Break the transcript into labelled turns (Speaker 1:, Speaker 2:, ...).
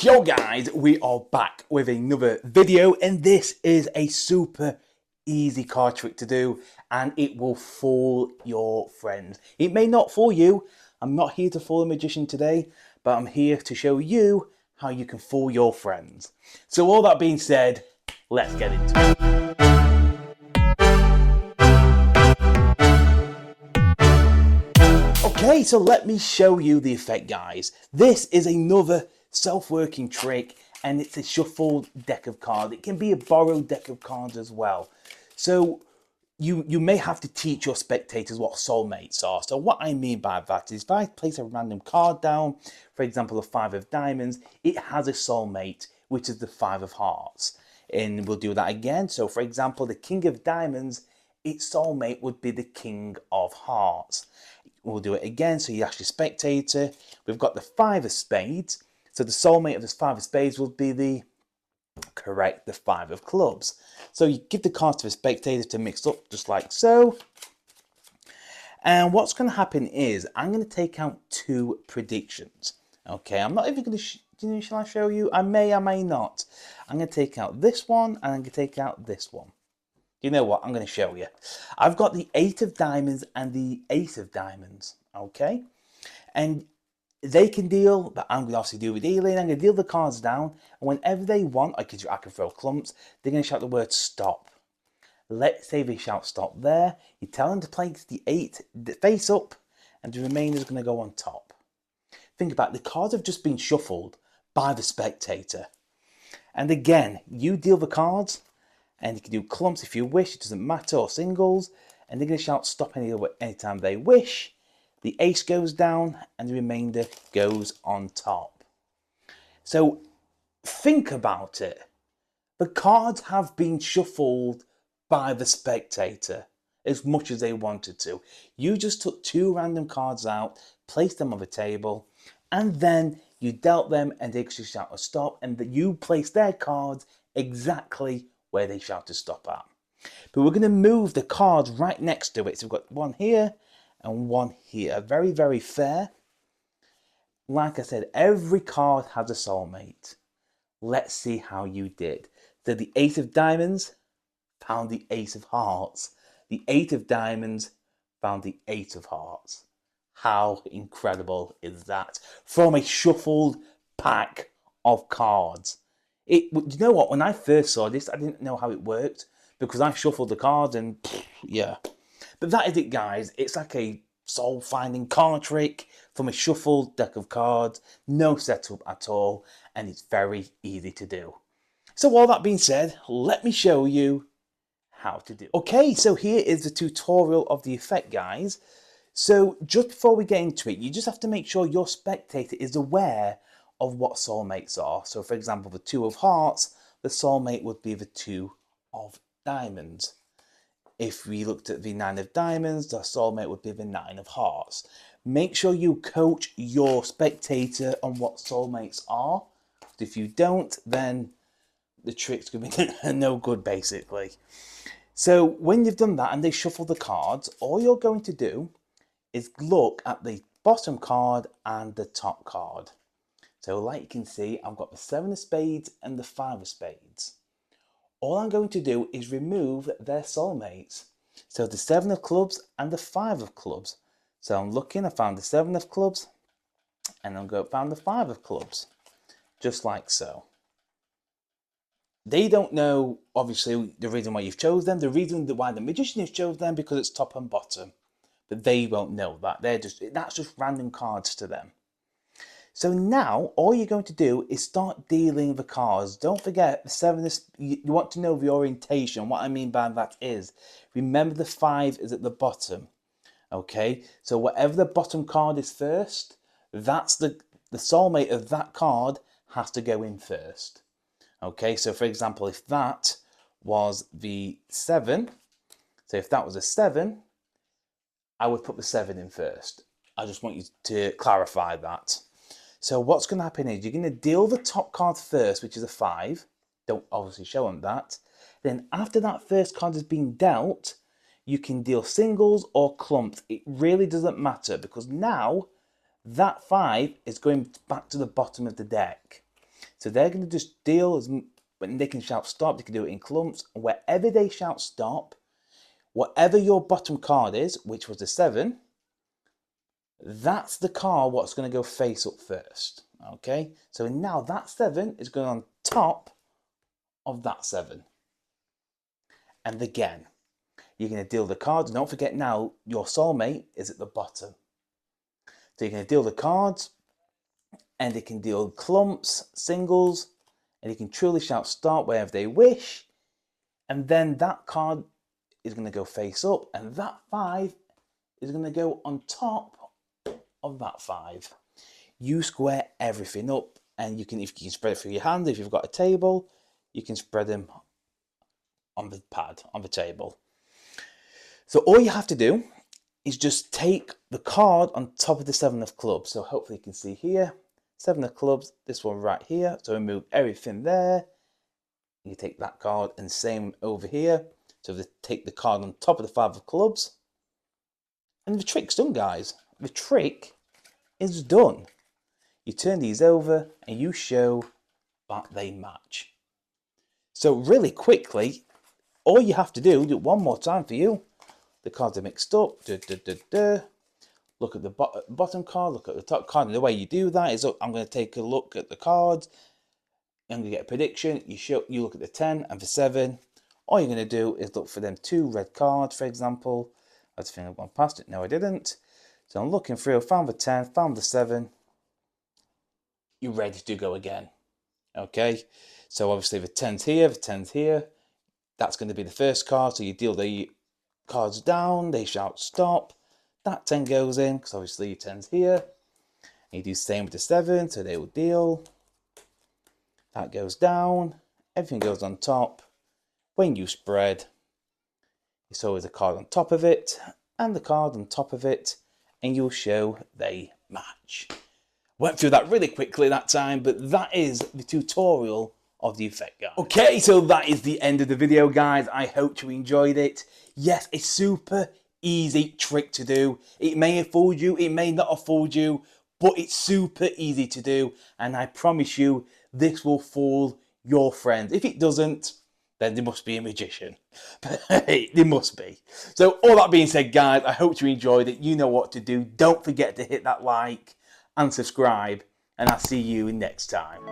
Speaker 1: Yo guys, we are back with another video and this is a super easy card trick to do and it will fool your friends. It may not fool you. I'm not here to fool a magician today, but I'm here to show you how you can fool your friends. So all that being said, let's get into it. Okay, so let me show you the effect, guys. This is another self-working trick and it's a shuffled deck of cards. It can be a borrowed deck of cards as well. So you may have to teach your spectators what soulmates are. So what I mean by that is if I place a random card down, for example the 5 of diamonds, it has a soulmate, which is the 5 of hearts. And we'll do that again. So for example, the king of diamonds, its soulmate would be the king of hearts. We'll do it again. So you ask your spectator, we've got the 5 of spades. So the soulmate of this 5 of spades will be the 5 of clubs. So you give the cards to the spectator to mix up just like so. And what's going to happen is I'm going to take out 2 predictions. Okay, I'm not even going to, shall I show you? I may not. I'm going to take out this one and I'm going to take out this one. You know what? I'm going to show you. I've got the 8 of diamonds and the ace of diamonds. Okay, and they can deal, but I'm going to obviously do with dealing. I'm going to deal the cards down, and whenever they want, I can throw clumps, they're going to shout the word stop. Let's say they shout stop there. You tell them to place the 8 face up, and the remainder is going to go on top. Think about it, the cards have just been shuffled by the spectator. And again, you deal the cards, and you can do clumps if you wish, it doesn't matter, or singles, and they're going to shout stop anytime they wish. The ace goes down and the remainder goes on top. So think about it. The cards have been shuffled by the spectator as much as they wanted to. You just took 2 random cards out, placed them on the table, and then you dealt them and they could shout a stop, and that you placed their cards exactly where they shout to stop at. But we're going to move the cards right next to it. So we've got one here and one here. Very, very fair. Like I said, every card has a soulmate. Let's see how you did. So the 8 of diamonds found the ace of hearts. The 8 of diamonds found the 8 of hearts. How incredible is that? From a shuffled pack of cards. You know what? When I first saw this, I didn't know how it worked because I shuffled the cards and yeah. But that is it, guys. It's like a soul-finding card trick from a shuffled deck of cards. No setup at all, and it's very easy to do. So all that being said, let me show you how to do it. Okay, so here is the tutorial of the effect, guys. So just before we get into it, you just have to make sure your spectator is aware of what soulmates are. So for example, the 2 of hearts, the soulmate would be the 2 of diamonds. If we looked at the 9 of diamonds, the soulmate would be the 9 of hearts. Make sure you coach your spectator on what soulmates are. If you don't, then the trick's going to be no good, basically. So when you've done that and they shuffle the cards, all you're going to do is look at the bottom card and the top card. So like you can see, I've got the 7 of spades and the 5 of spades. All I'm going to do is remove their soulmates. So the 7 of clubs and the 5 of clubs. So I'm looking, I found the 7 of clubs and I'm found the 5 of clubs. Just like so. They don't know, obviously, the reason why you've chose them. The reason why the magician has chose them because it's top and bottom. But they won't know that. That's just random cards to them. So now, all you're going to do is start dealing the cards. Don't forget, the 7 is, you want to know the orientation. What I mean by that is, remember the 5 is at the bottom. Okay, so whatever the bottom card is first, that's the soulmate of that card has to go in first. Okay, so for example, if that was the 7, so if that was a 7, I would put the 7 in first. I just want you to clarify that. So what's going to happen is you're going to deal the top card first, which is a 5. Don't obviously show them that. Then after that first card has been dealt, you can deal singles or clumps. It really doesn't matter because now that 5 is going back to the bottom of the deck. So they're going to just deal when they can shout stop, they can do it in clumps. And wherever they shout stop, whatever your bottom card is, which was the 7, that's the card what's going to go face up first. Okay, so now that 7 is going on top of that 7. And again, you're going to deal the cards. Don't forget now, your soulmate is at the bottom. So you're going to deal the cards, and they can deal clumps, singles, and you can truly shout start wherever they wish. And then that card is going to go face up, and that 5 is going to go on top of that 5. You square everything up, and you can, if you can spread it through your hand, if you've got a table, you can spread them on the pad, on the table. So all you have to do is just take the card on top of the 7 of clubs. So hopefully you can see here, 7 of clubs, this one right here. So remove everything there. You take that card, and same over here. So take the card on top of the 5 of clubs. And the trick's done, guys. The trick is done. You turn these over and you show that they match. So really quickly, all you have to do it one more time for you. The cards are mixed up. Look at the bottom card, look at the top card. And the way you do that is, I'm going to take a look at the cards. I'm going to get a prediction. You look at the 10 and the 7. All you're going to do is look for them 2 red cards, for example. I just think I've gone past it. No, I didn't. So I'm looking through, found the 10, found the 7. You're ready to go again. Okay, so obviously the 10's here, the 10's here. That's going to be the first card. So you deal the cards down, they shout stop. That 10 goes in, because obviously your 10's here. And you do the same with the 7, so they will deal. That goes down, everything goes on top. When you spread, it's always a card on top of it, and the card on top of it, and you'll show they match. Went through that really quickly that time, but that is the tutorial of the effect, guys. Okay, so that is the end of the video, guys. I hope you enjoyed it. Yes, a super easy trick to do. It may have fooled you, it may not have fooled you, but it's super easy to do, and I promise you, this will fool your friends. If it doesn't, then there must be a magician. There must be. So all that being said, guys, I hope you enjoyed it. You know what to do. Don't forget to hit that like and subscribe, and I'll see you next time.